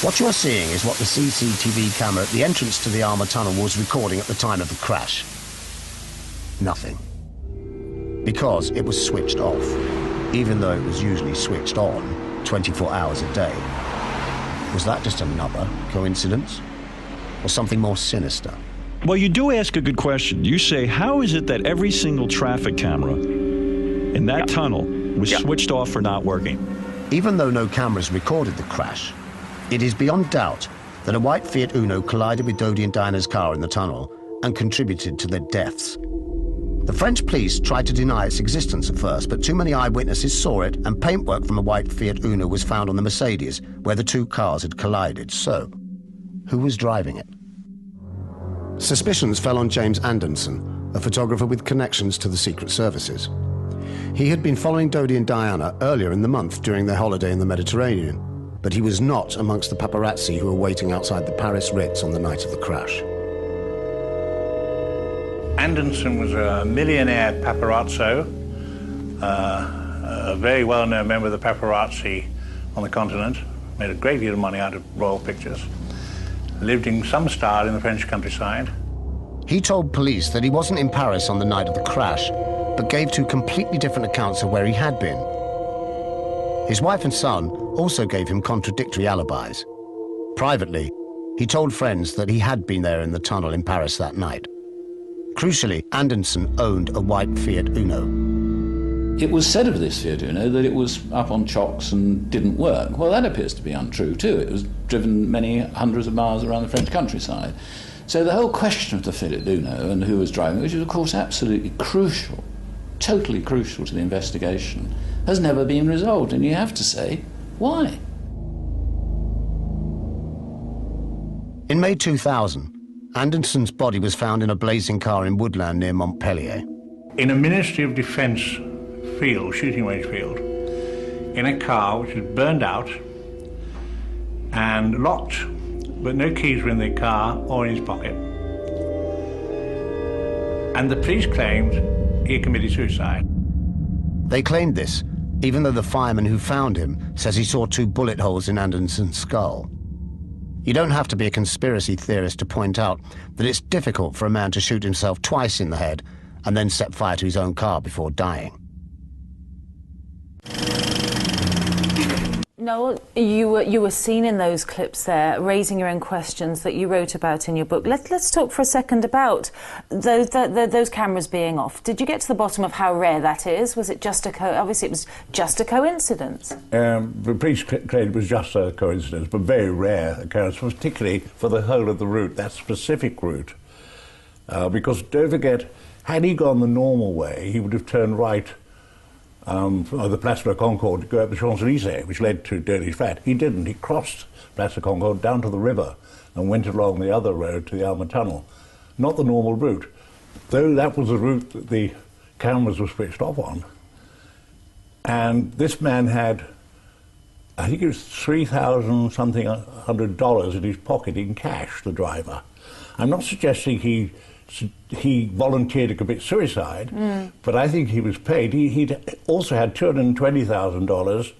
What you are seeing is what the CCTV camera at the entrance to the Armour Tunnel was recording at the time of the crash. Nothing. Because it was switched off, even though it was usually switched on 24 hours a day. Was that just another coincidence? Or something more sinister? Well, you do ask a good question. You say, how is it that every single traffic camera in that tunnel was switched off or not working? Even though no cameras recorded the crash, it is beyond doubt that a white Fiat Uno collided with Dodi and Diana's car in the tunnel and contributed to their deaths. The French police tried to deny its existence at first, but too many eyewitnesses saw it, and paintwork from a white Fiat Uno was found on the Mercedes, where the two cars had collided. So, who was driving it? Suspicions fell on James Anderson, a photographer with connections to the Secret Services. He had been following Dodi and Diana earlier in the month during their holiday in the Mediterranean, but he was not amongst the paparazzi who were waiting outside the Paris Ritz on the night of the crash. Anderson was a millionaire paparazzo, a very well-known member of the paparazzi on the continent, made a great deal of money out of royal pictures, lived in some style in the French countryside. He told police that he wasn't in Paris on the night of the crash, but gave two completely different accounts of where he had been. His wife and son also gave him contradictory alibis. Privately, he told friends that he had been there in the tunnel in Paris that night. Crucially, Anderson owned a white Fiat Uno. It was said of this Fiat Uno that it was up on chocks and didn't work. Well, that appears to be untrue too. It was driven many hundreds of miles around the French countryside. So the whole question of the Fiat Uno and who was driving it, which is of course absolutely crucial, totally crucial to the investigation, has never been resolved. And you have to say, why? In May 2000, Anderson's body was found in a blazing car in woodland near Montpellier. In a Ministry of Defence field, shooting range field, in a car which was burned out and locked, but no keys were in the car or in his pocket. And the police claimed he committed suicide. They claimed this, even though the fireman who found him says he saw 2 bullet holes in Anderson's skull. You don't have to be a conspiracy theorist to point out that it's difficult for a man to shoot himself twice in the head and then set fire to his own car before dying. Noel, you were seen in those clips there, raising your own questions that you wrote about in your book. Let's talk for a second about those cameras being off. Did you get to the bottom of how rare that is? Was it just obviously it was just a coincidence? The police claimed it was just a coincidence, but very rare occurrence, particularly for the whole of the route, that specific route. Because don't forget, had he gone the normal way, he would have turned right the Place de la Concorde to go up the Champs-Élysées, which led to Dodi's flat. He didn't. He crossed Place de la Concorde down to the river and went along the other road to the Armour Tunnel. Not the normal route. Though that was the route that the cameras were switched off on. And this man had, I think it was $3,000-something in his pocket in cash, the driver. I'm not suggesting he volunteered to commit suicide, but I think he was paid. He'd also had $220,000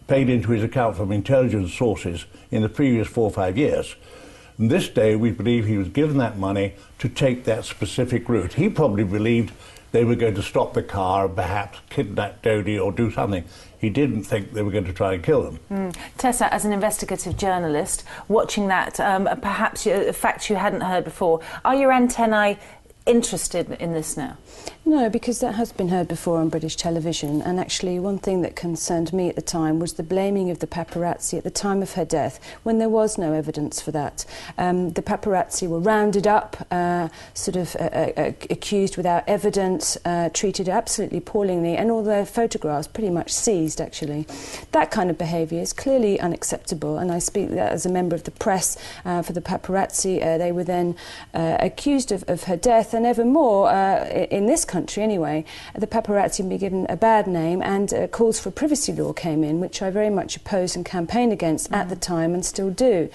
paid into his account from intelligence sources in the previous 4 or 5 years. And this day, we believe he was given that money to take that specific route. He probably believed they were going to stop the car, perhaps kidnap Dodi or do something. He didn't think they were going to try and kill him. Tessa, as an investigative journalist, watching that, perhaps a fact you hadn't heard before, are your antennae interested in this now? No, because that has been heard before on British television, and actually one thing that concerned me at the time was the blaming of the paparazzi at the time of her death, when there was no evidence for that. The paparazzi were rounded up, accused without evidence, treated absolutely appallingly, and all their photographs pretty much seized, actually. That kind of behaviour is clearly unacceptable, and I speak as a member of the press for the paparazzi. They were then accused of her death, than ever more, in this country anyway, the paparazzi be given a bad name, and calls for a privacy law came in, which I very much opposed and campaigned against at the time and still do.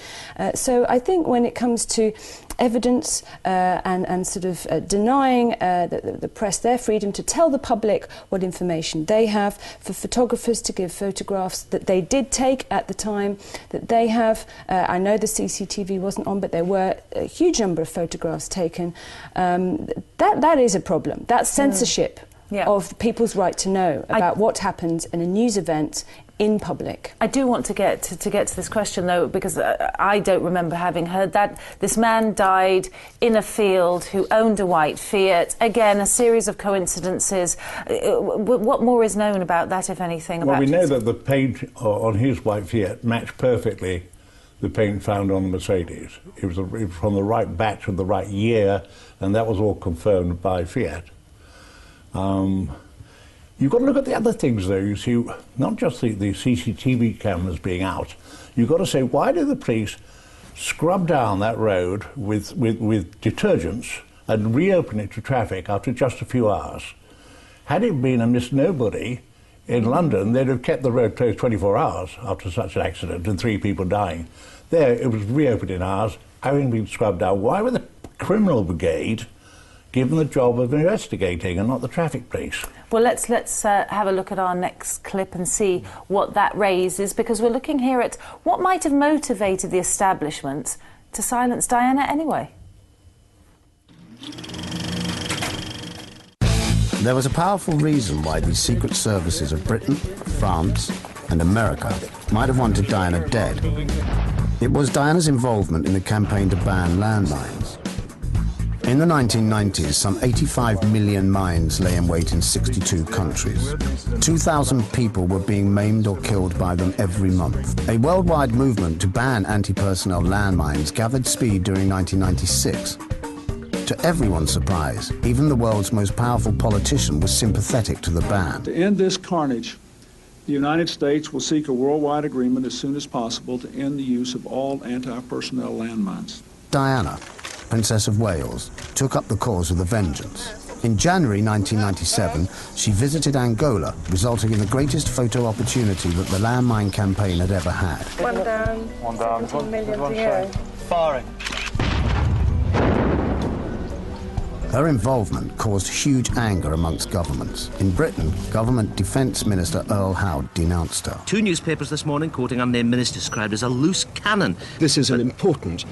So I think when it comes to evidence and sort of denying the press their freedom to tell the public what information they have, for photographers to give photographs that they did take at the time that they have. I know the CCTV wasn't on, but there were a huge number of photographs taken. That is a problem. That's censorship of people's right to know about what happens in a news event in public. I do want to get to this question, though, because I don't remember having heard that. This man died in a field who owned a white Fiat. Again, a series of coincidences. What more is known about that, if anything? Well, we know that the paint on his white Fiat matched perfectly the paint found on the Mercedes. It was from the right batch of the right year, and that was all confirmed by Fiat. You've got to look at the other things, though. You see, not just the CCTV cameras being out. You've got to say, why do the police scrub down that road with detergents and reopen it to traffic after just a few hours? Had it been a Miss Nobody in London, they'd have kept the road closed 24 hours after such an accident and 3 people dying. There, it was reopened in hours, having been scrubbed down. Why were the criminal brigade given the job of investigating and not the traffic police? Well, let's have a look at our next clip and see what that raises, because we're looking here at what might have motivated the establishment to silence Diana anyway. There was a powerful reason why the secret services of Britain, France and America might have wanted Diana dead. It was Diana's involvement in the campaign to ban landmines. In the 1990s, some 85 million mines lay in wait in 62 countries. 2,000 people were being maimed or killed by them every month. A worldwide movement to ban anti-personnel landmines gathered speed during 1996. To everyone's surprise, even the world's most powerful politician was sympathetic to the ban. To end this carnage, the United States will seek a worldwide agreement as soon as possible to end the use of all anti-personnel landmines. Diana, Princess of Wales, took up the cause with a vengeance. In January 1997, she visited Angola, resulting in the greatest photo opportunity that the landmine campaign had ever had. One down, 17 million to go. Firing. Her involvement caused huge anger amongst governments. In Britain, Government Defence Minister Earl Howe denounced her. 2 newspapers this morning quoting unnamed minister described as a loose cannon. This is an important,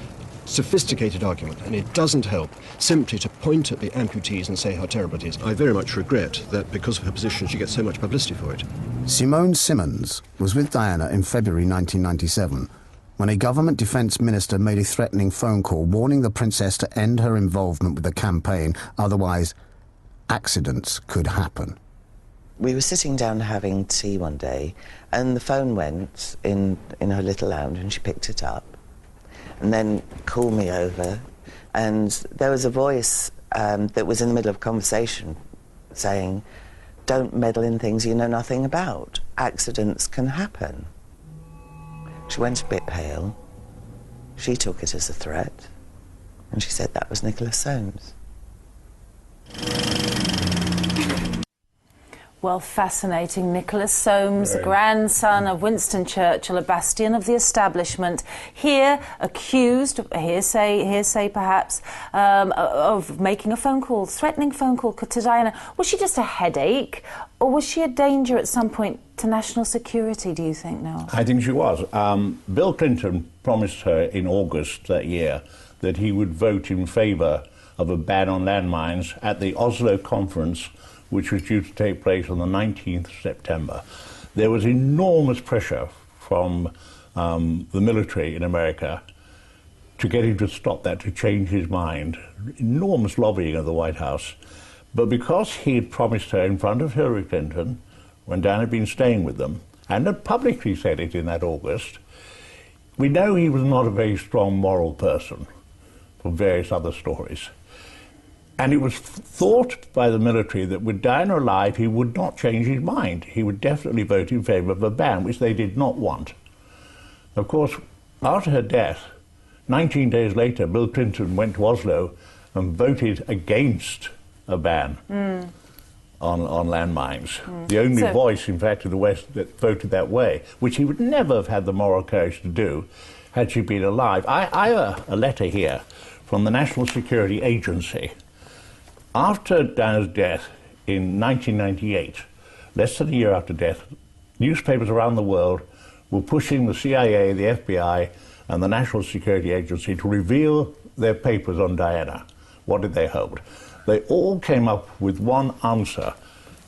sophisticated argument, and it doesn't help simply to point at the amputees and say how terrible it is. I very much regret that because of her position she gets so much publicity for it. Simone Simmons was with Diana in February 1997 when a government defence minister made a threatening phone call warning the princess to end her involvement with the campaign, otherwise accidents could happen. We were sitting down having tea one day and the phone went in her little lounge and she picked it up and then called me over, and there was a voice that was in the middle of a conversation saying, "Don't meddle in things you know nothing about. Accidents can happen." She went a bit pale. She took it as a threat, and she said that was Nicholas Soames. Well, fascinating. Nicholas Soames, grandson of Winston Churchill, a bastion of the establishment, here accused, hearsay perhaps, of making a phone call, threatening phone call to Diana. Was she just a headache, or was she a danger at some point to national security, do you think, Noel? I think she was. Bill Clinton promised her in August that year that he would vote in favour of a ban on landmines at the Oslo conference, which was due to take place on the 19th of September. There was enormous pressure from the military in America to get him to stop that, to change his mind. Enormous lobbying of the White House. But because he had promised her in front of Hillary Clinton, when Dan had been staying with them, and had publicly said it in that August, we know he was not a very strong moral person, for various other stories. And it was thought by the military that with Diana alive, he would not change his mind. He would definitely vote in favour of a ban, which they did not want. Of course, after her death, 19 days later, Bill Clinton went to Oslo and voted against a ban on landmines. The only voice, in fact, in the West that voted that way, which he would never have had the moral courage to do had she been alive. I have a letter here from the National Security Agency. After Diana's death in 1998, less than a year after death, newspapers around the world were pushing the CIA, the FBI, and the National Security Agency to reveal their papers on Diana. What did they hold? They all came up with one answer,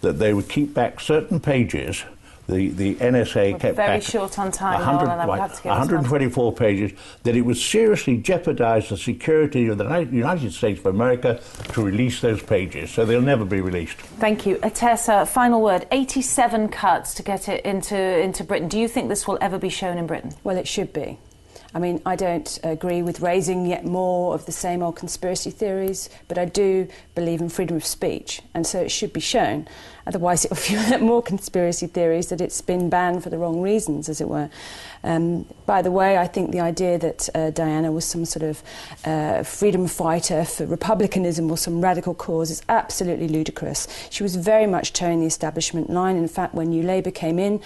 that they would keep back certain pages. The NSA kept very back short on time, Noel, and I would have to get 124 pages, that it would seriously jeopardize the security of the United States of America to release those pages, so they'll never be released. Thank you. Tessa, final word. 87 cuts to get it into Britain. Do you think this will ever be shown in Britain? Well, it should be. I mean, I don't agree with raising yet more of the same old conspiracy theories, but I do believe in freedom of speech, and so it should be shown. Otherwise, it will fuel yet more conspiracy theories that it's been banned for the wrong reasons, as it were. By the way, I think the idea that Diana was some sort of freedom fighter for republicanism or some radical cause is absolutely ludicrous. She was very much towing the establishment line. In fact, when New Labour came in,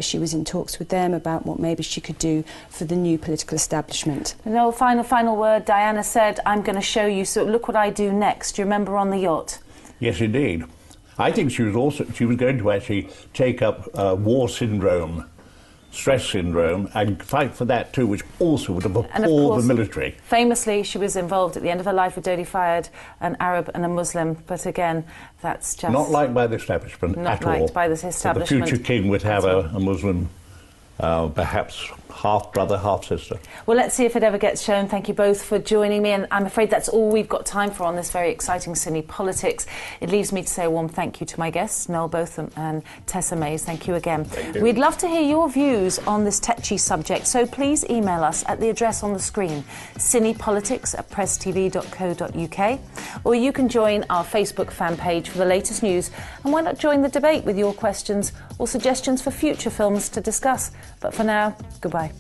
she was in talks with them about what maybe she could do for the new political establishment. No, final word. Diana said, I'm going to show you, so look what I do next. Do you remember on the yacht? Yes, indeed. I think she was going to actually take up war syndrome, stress syndrome, and fight for that too, which also would have appalled the military. Famously, she was involved at the end of her life with Dodi Fayed, an Arab and a Muslim, but again, that's just... Not liked by the establishment at all. Not liked by this establishment. The future king would have a Muslim, perhaps half brother, half sister. Well, let's see if it ever gets shown. Thank you both for joining me, and I'm afraid that's all we've got time for on this very exciting CinePolitics. It leaves me to say a warm thank you to my guests, Noel Botham and Tessa Mays. Thank you again. Thank you. We'd love to hear your views on this tetchy subject, so please email us at the address on the screen, cinepolitics@presstv.co.uk, or you can join our Facebook fan page for the latest news, and why not join the debate with your questions or suggestions for future films to discuss. But for now, goodbye.